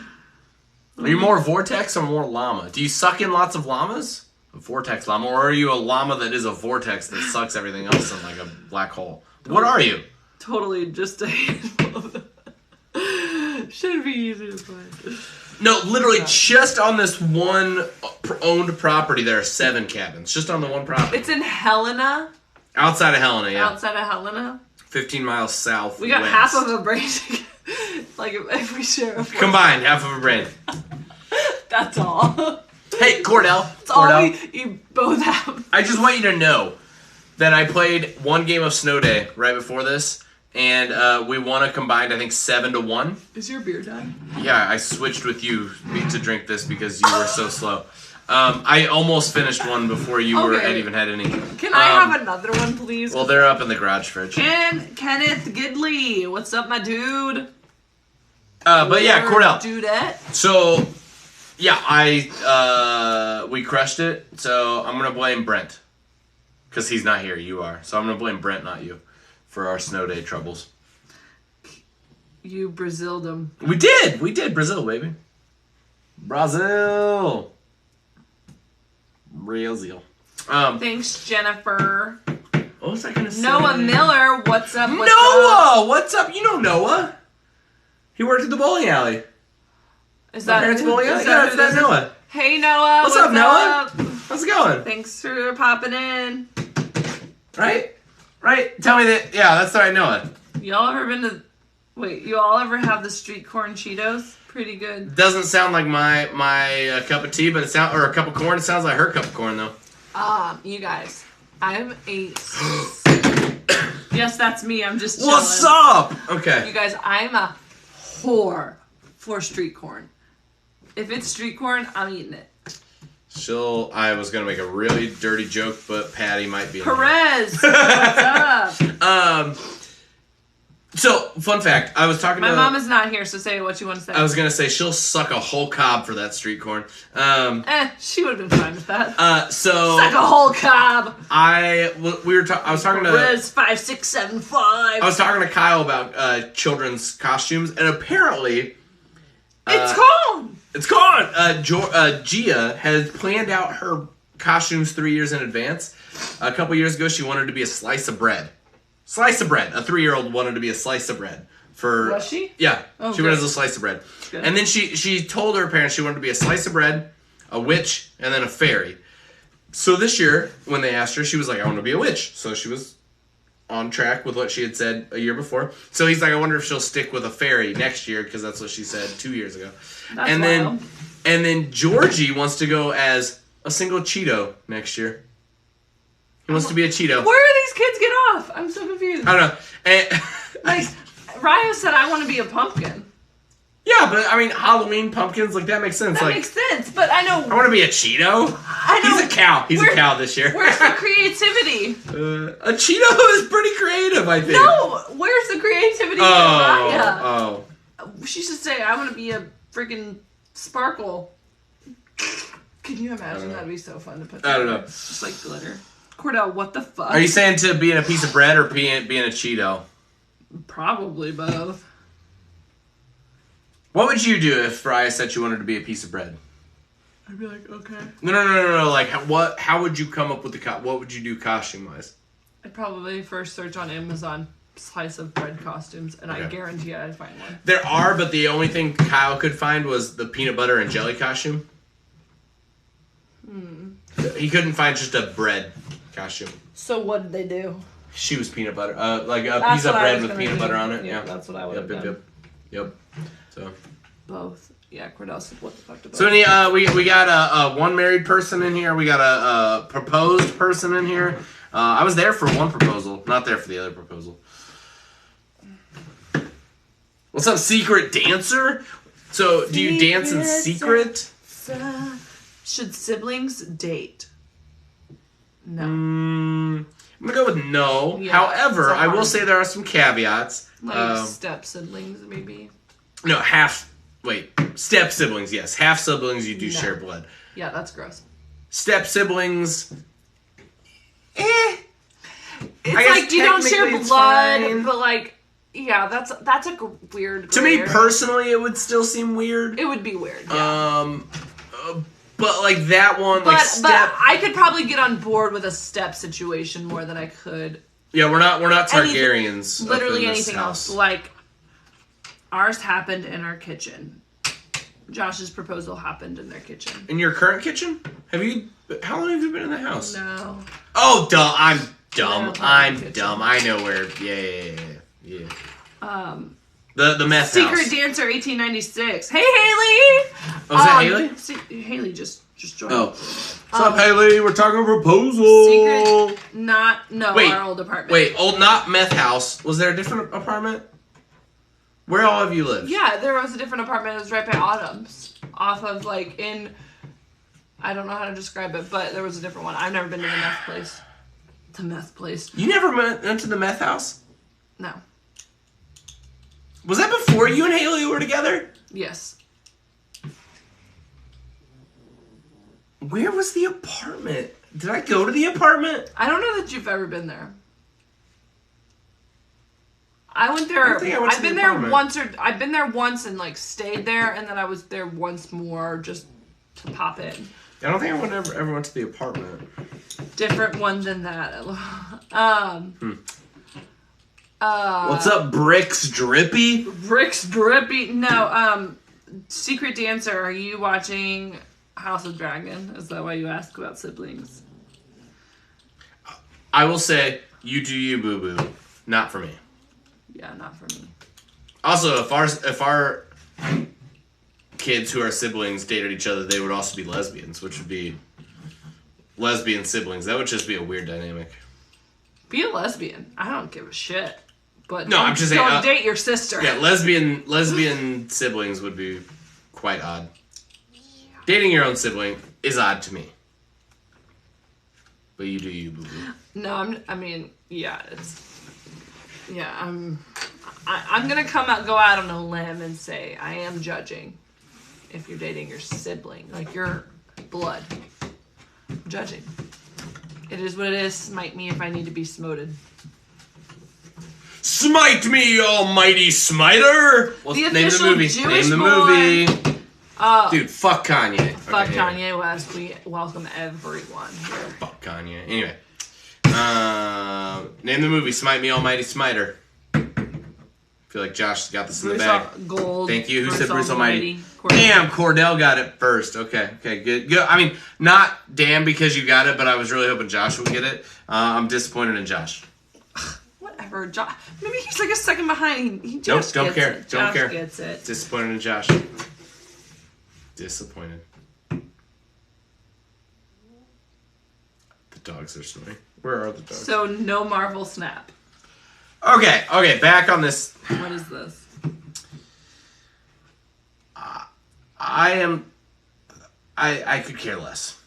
are you more vortex or more llama? Do you suck in lots of llamas? A vortex llama? Or are you a llama that is a vortex that sucks everything else in, like, a black hole? What are you? Totally just a handful of them. Should be easy to find. No, literally, just on this one owned property, there are 7 cabins. Just on the one property. It's in Helena. Outside of Helena, yeah. Outside of Helena. 15 miles south. We got half of a brain. Like, if we share a combined, half of a brain. That's all. Hey, Cordell. That's all you both have. I just want you to know that I played one game of Snow Day right before this. And we won a combined, I think, 7-1. Is your beer done? Yeah, I switched with you to drink this because you were so slow. I almost finished one before you had even had any. Can I have another one, please? Well, they're up in the garage fridge. Kenneth Gidley, what's up, my dude? But yeah, Cordell. Dudette. So, yeah, we crushed it. So I'm gonna blame Brent because he's not here. You are. So I'm gonna blame Brent, not you, for our Snow Day troubles. You Braziled them. We did Brazil, baby. Brazil. Thanks, Jennifer. What was I gonna say? Noah Miller, what's up? What's up? You know Noah. He worked at the bowling alley. Is that parents' bowling alley? Yeah, that's Noah. Hey Noah, what's up, Noah? How's it going? Thanks for popping in. Right? Tell me that. Yeah, that's the right Noah. You all ever have the street corn Cheetos? Pretty good. Doesn't sound like my cup of tea, but or a cup of corn. It sounds like her cup of corn though. You guys, I'm a. Yes, that's me. I'm just chilling. What's up? Okay. You guys, I'm a whore for street corn. If it's street corn, I'm eating it. I was gonna make a really dirty joke, but Patty might be. Perez, what's up? So, fun fact, I was talking My mom is not here, so say what you want to say. I was going to say, she'll suck a whole cob for that street corn. She would have been fine with that. Suck a whole cob! I was talking to... Res 5675. I was talking to Kyle about children's costumes, and apparently... It's gone! Gia has planned out her costumes 3 years in advance. A couple years ago, she wanted to be a slice of bread. Slice of bread. A 3-year-old wanted to be a slice of bread. Was she? Yeah. Oh, she wanted a slice of bread. Good. And then she told her parents she wanted to be a slice of bread, a witch, and then a fairy. So this year, when they asked her, she was like, I want to be a witch. So she was on track with what she had said a year before. So he's like, I wonder if she'll stick with a fairy next year, because that's what she said 2 years ago. That's and wild. then Georgie wants to go as a single Cheeto next year. He wants to be a Cheeto. Where do these kids get off? I'm so confused. I don't know. Like, Ryo said I want to be a pumpkin. Yeah, but I mean, Halloween pumpkins, like, that makes sense. That makes sense, but I know... I want to be a Cheeto. I know. He's a cow. He's a cow this year. Where's the creativity? A Cheeto is pretty creative, I think. No! Where's the creativity in Raya? Oh. She should say, I want to be a freaking sparkle. Can you imagine? That'd be so fun to put together. I don't know. It's just like glitter. Cordell, what the fuck? Are you saying to being a piece of bread or being a Cheeto? Probably both. What would you do if Raya said you wanted to be a piece of bread? I'd be like, okay. No. Like, how would you come up with what would you do costume-wise? I'd probably first search on Amazon slice of bread costumes, and I guarantee I'd find one. There are, but the only thing Kyle could find was the peanut butter and jelly costume. He couldn't find just a bread costume. So what did they do? She was peanut butter. Like a piece of bread with peanut butter on it. Yeah, that's what I would have done. Yep. So. Both. Yeah, Cordell said, what the fuck about So any we got a one married person in here. We got a proposed person in here. I was there for one proposal, not there for the other proposal. What's up, secret dancer? So do you dance in secret? Should siblings date? No. I'm gonna go with no. Yeah, However, I will say there are some caveats. Like step siblings, maybe. No, step siblings, yes. Half siblings, you do share blood. Yeah, that's gross. Step siblings, It's like you don't share blood, but like, yeah, that's a weird. To me personally, it would still seem weird. It would be weird. Yeah. But like that one, but I could probably get on board with a step situation more than I could. Yeah, we're not Targaryens. Literally anything else. Like ours happened in our kitchen. Josh's proposal happened in their kitchen. In your current kitchen? How long have you been in the house? No. Oh, duh. I'm dumb. I'm dumb. I know where. Yeah. The meth Secret house. Dancer 1896. Hey, Haley. Oh, is that Haley? Haley just joined. Oh. What's up, Haley? We're talking proposal. Secret, our old apartment. Wait, not meth house. Was there a different apartment? Where all of you lived? Yeah, there was a different apartment. It was right by Autumn's. Off of, I don't know how to describe it, but there was a different one. I've never been to the meth place. The meth place. You never went to the meth house? No. Was that before you and Haley were together? Yes. Where was the apartment? Did I go to the apartment? I don't know that you've ever been there. I went there. I've been there once and stayed there, and then I was there once more just to pop in. I don't think I ever went to the apartment. Different one than that. What's up, Bricks Drippy? Bricks Drippy. No. Secret Dancer. Are you watching House of Dragon? Is that why you ask about siblings? I will say, you do you, boo boo. Not for me. Yeah, not for me. Also, if our kids who are siblings dated each other, they would also be lesbians, which would be lesbian siblings. That would just be a weird dynamic. Be a lesbian. I don't give a shit. But no, I'm just saying. Don't date your sister. Yeah, lesbian siblings would be quite odd. Yeah. Dating your own sibling is odd to me. But you do you, boo boo. No, I'm gonna go out on a limb and say I am judging if you're dating your sibling, like your blood. I'm judging. It is what it is. Smite me if I need to be smoted. Smite me, almighty smiter! Well, the name the movie. Jewish name the movie. Dude, fuck Kanye. Fuck Kanye West. We welcome everyone here. Fuck Kanye. Anyway. Name the movie Smite Me, Almighty Smiter. I feel like Josh got this in the bag. Gold. Thank you. Who said Bruce Almighty? Damn, Cordell got it first. Okay, good. I mean, not damn because you got it, but I was really hoping Josh would get it. I'm disappointed in Josh. Whatever, Josh. Maybe he's like a second behind. He don't care. Don't care. Gets it. Disappointed in Josh. Disappointed. The dogs are snoring. Where are the dogs? So no Marvel Snap. Okay, back on this. What is this? I could care less.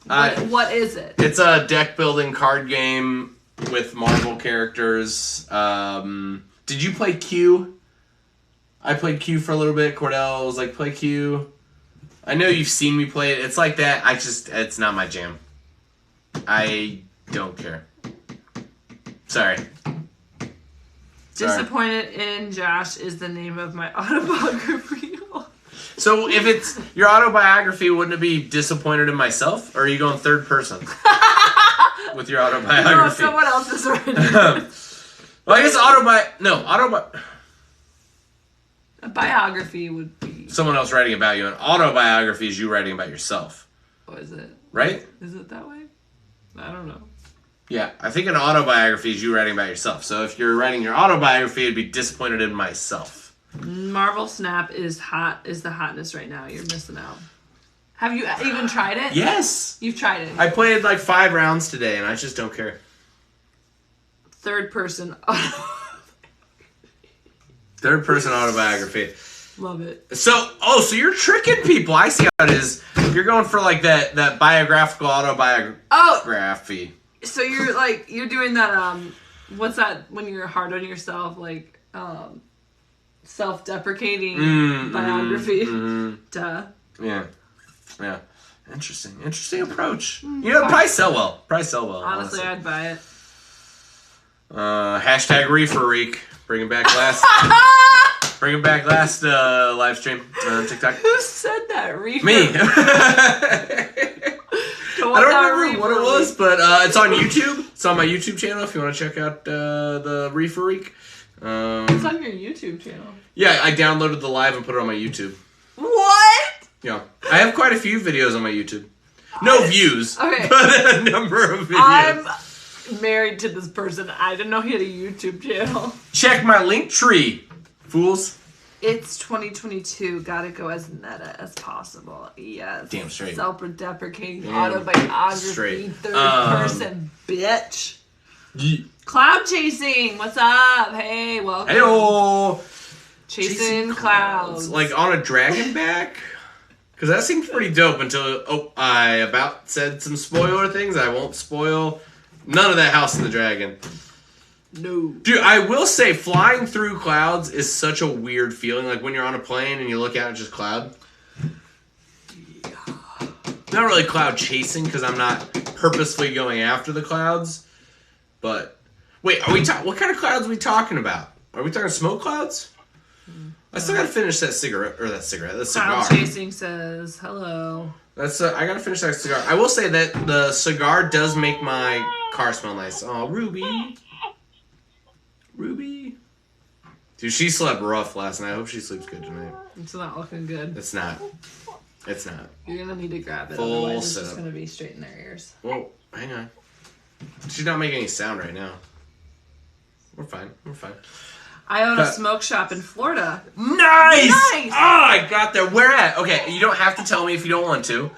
What is it? It's a deck building card game with Marvel characters. Did you play Q? I played Q for a little bit. Cordell was like, play Q. I know you've seen me play it. It's like that. It's not my jam. I don't care. Sorry. Disappointed in Josh is the name of my autobiography. So if it's your autobiography, wouldn't it be disappointed in myself? Or are you going third person with your autobiography? No, someone else is writing. Well, I guess a biography would be someone else writing about you. An autobiography is you writing about yourself. Oh, is it? Right? Is it that way? I don't know. Yeah, I think an autobiography is you writing about yourself. So if you're writing your autobiography, it'd be disappointed in myself. Marvel Snap is the hotness right now. You're missing out. Have you even tried it? Yes. You've tried it. I played like 5 rounds today, and I just don't care. Third person autobiography. Love it. So you're tricking people. I see how it is. You're going for like that biographical autobiography. So you're doing that, what's that when you're hard on yourself, like, self-deprecating biography. Duh. Yeah. Interesting approach. Probably sell well. Honestly, I'd buy it. Hashtag Reeferreek. Bringing back last live stream on TikTok. Who said that? Reefer? Me. I don't remember what it was, but it's on YouTube. It's on my YouTube channel if you want to check out the Reeferreek. It's on your YouTube channel. Yeah, I downloaded the live and put it on my YouTube. What? Yeah. I have quite a few videos on my YouTube. No views, okay, but a number of videos. I'm married to this person. I didn't know he had a YouTube channel. Check my link tree, fools. It's 2022. Gotta go as meta as possible. Yes. Damn straight. Self-deprecating autobiography. Straight. Third person, bitch. Yeah. Cloud chasing. What's up? Hey, welcome. Heyo. Chasing clouds. Like on a dragon back? Because that seems pretty dope until I about said some spoiler things. I won't spoil none of that House of the Dragon. No. Dude, I will say flying through clouds is such a weird feeling. Like when you're on a plane and you look out, it's just cloud. Yeah. Not really cloud chasing because I'm not purposefully going after the clouds. But wait, are we what kind of clouds are we talking about? Are we talking smoke clouds? I still gotta finish that cigar. Cloud chasing says hello. I gotta finish that cigar. I will say that the cigar does make my car smell nice. Oh, Ruby. Dude, she slept rough last night. I hope she sleeps good tonight. It's not looking good. It's not. You're gonna need to grab it. Full otherwise setup. it's just gonna be straight in their ears. Whoa, hang on. She's not making any sound right now. We're fine. I own a smoke shop in Florida. Nice! Oh, I got there. Where at? Okay, you don't have to tell me if you don't want to.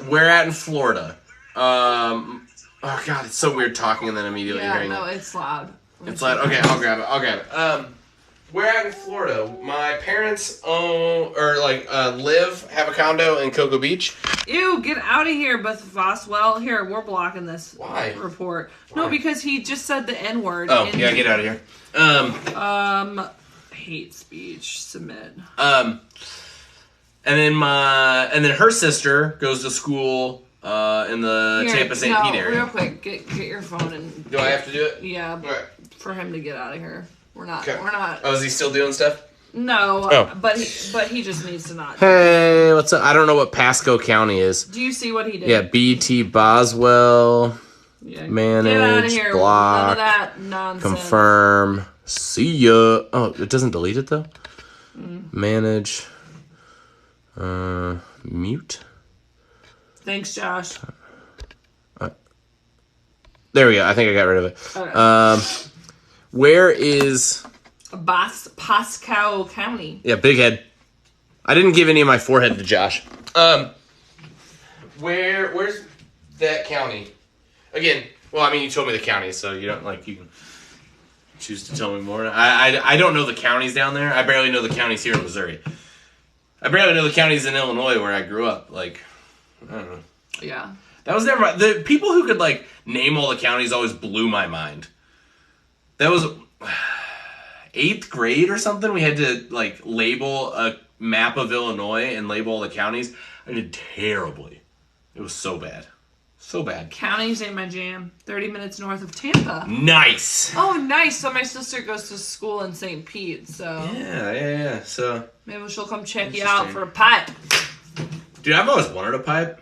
Where at in Florida? Oh, God, it's so weird talking and then immediately hearing it. It's loud. It's loud. Okay, I'll grab it. Where at in Florida? My parents have a condo in Cocoa Beach. Ew, get out of here, Beth Voswell. Here, we're blocking this report. Why? No, because he just said the N-word. Oh, yeah, get out of here. Hate speech, submit. And then her sister goes to school in the Tampa St. Pete area. Real quick, get your phone and. Do I have to do it? Yeah, right. For him to get out of here. We're not. Oh, is he still doing stuff? No, but he just needs to not. Hey, what's up? I don't know what Pasco County is. Do you see what he did? Yeah, BT Boswell. Yeah, manage, get out of here. block, none of that nonsense. Confirm, see ya. Oh, it doesn't delete it though? Manage, mute. Thanks, Josh. There we go. I think I got rid of it. Okay. Where is... Pasco County. Yeah, big head. I didn't give any of my forehead to Josh. Where's that county? Again, well, I mean, you told me the county, so you don't, you can choose to tell me more. I don't know the counties down there. I barely know the counties here in Missouri. I barely know the counties in Illinois where I grew up. I don't know. Yeah. That was never... The people who could, name all the counties always blew my mind. That was 8th grade or something. We had to, label a map of Illinois and label all the counties. I did terribly. It was so bad. So bad. Counties ain't my jam. 30 minutes north of Tampa. Nice. Oh, nice. So my sister goes to school in St. Pete, so... Yeah. So... Maybe she'll come check you out for a pipe. Dude, I've always wanted a pipe.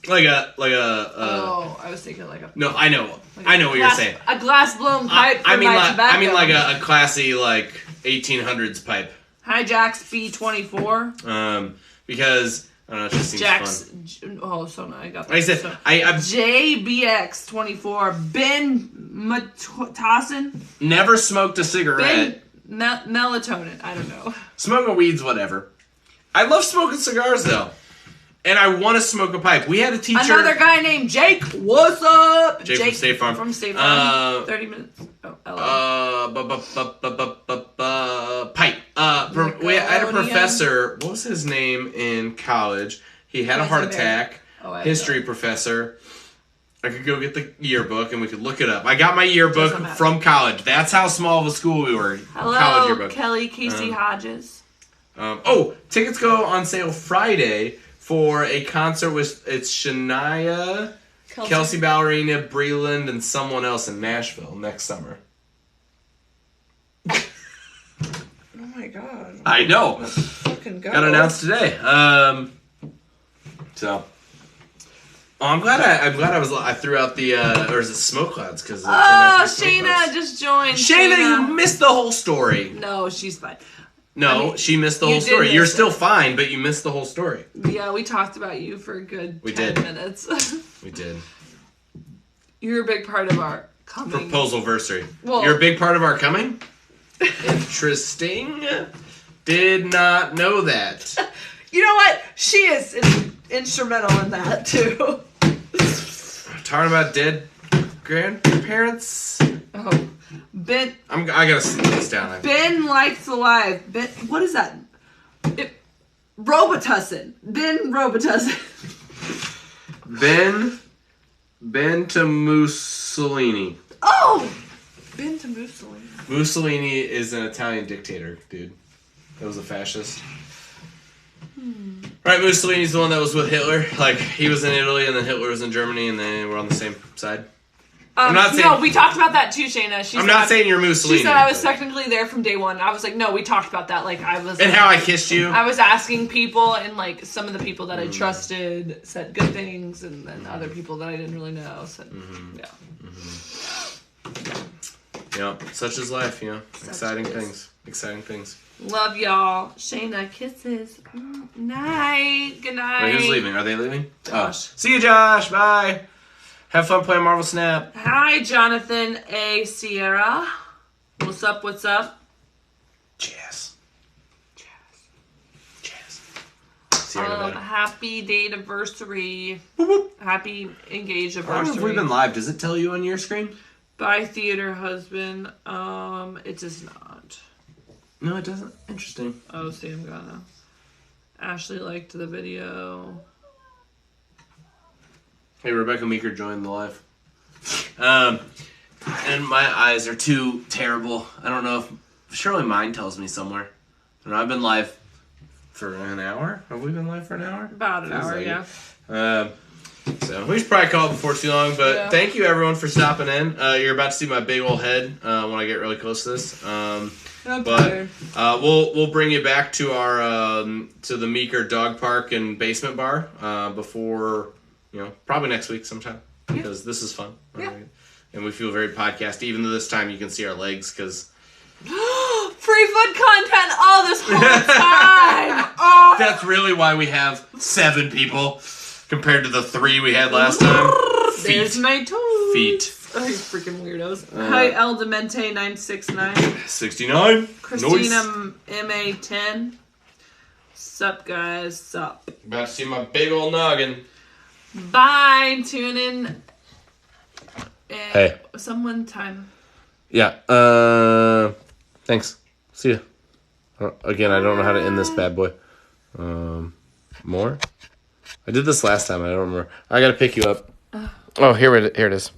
Oh, I was thinking a... No, I know. I know what you're saying. A glass-blown pipe for my tobacco. I mean a classy, 1800s pipe. Hi, Jax B24. Because... I don't know, it just seems fun. Oh, so no, I got that. Like I said, I've JBX24. Ben Matassin. Never smoked a cigarette. melatonin. I don't know. Smoking weed's whatever. I love smoking cigars though. And I want to smoke a pipe. We had a teacher. Another guy named Jake. What's up? Jake from State Farm. From State Farm. 30 minutes. Oh, pipe. I had a professor. What was his name in college? He had a heart attack. History professor. I could go get the yearbook and we could look it up. I got my yearbook from college. That's how small of a school we were. Hello, college yearbook. Kelly Casey Hodges. Tickets go on sale Friday for a concert with Shania, Kelsey Ballerina, Breland, and someone else in Nashville next summer. Oh my god! I know. Let's fucking go. Got announced today. I'm glad I threw out the or is it smoke clouds because Shayna just joined. Shayna, you missed the whole story. No, she's fine. No, she missed the whole story. You're still fine, but you missed the whole story. Yeah, we talked about you for a good 10 minutes. We did. You're a big part of our coming. Proposal-versary. Well, you're a big part of our coming? Interesting. Did not know that. You know what? She is instrumental in that, too. Talking about dead grandparents? Oh. Ben. I gotta sit this down. Ben likes alive. Ben, what is that? Robitussin. Ben Robitussin. Ben to Mussolini. Oh! Ben to Mussolini. Mussolini is an Italian dictator, dude. That was a fascist. Right, Mussolini's the one that was with Hitler. Like, he was in Italy and then Hitler was in Germany and they were on the same side. I'm not saying, no, we talked about that too, Shayna. I'm not saying you're Mussolini. She said I was technically there from day one. I was like, no, we talked about that. Like, I was. And how I kissed you. I was asking people, and like some of the people that I trusted said good things, and then other people that I didn't really know said, yeah. Yeah, such is life, you know. Exciting things. Love y'all. Shayna, kisses. Night. Good night. Wait, who's leaving? Are they leaving? Josh. See you, Josh. Bye. Have fun playing Marvel Snap. Hi, Jonathan A. Sierra. What's up? Jazz. Sierra happy date anniversary. Whoop, whoop. Happy engaged How long anniversary. have we been live? Does it tell you on your screen? Bye, theater husband. It does not. No, it doesn't. Interesting. Oh, see, I'm gonna. Ashley liked the video. Hey, Rebecca Meeker joined the live. And my eyes are too terrible. I don't know if... Surely mine tells me somewhere. I don't know, I've been live for an hour. Have we been live for an hour? About an hour, yeah. So we should probably call it before too long, but thank you everyone for stopping in. You're about to see my big old head when I get really close to this. We'll bring you back to our to the Meeker Dog Park and Basement Bar before, probably next week sometime, because this is fun. Yeah. And we feel very podcasty, even though this time you can see our legs because free food content all this whole time. Oh. That's really why we have 7 people compared to the 3 we had last time. There's my toes. Feet. Oh, you freaking weirdos. Hi, El Demente 969. 69. Christina MA10. Sup, guys. Sup. About to see my big old noggin. Bye. Tune in. Hey. Someone time. Yeah. Thanks. See ya. Again, I don't know how to end this bad boy. More? I did this last time. I don't remember. I gotta pick you up. Oh, here it is.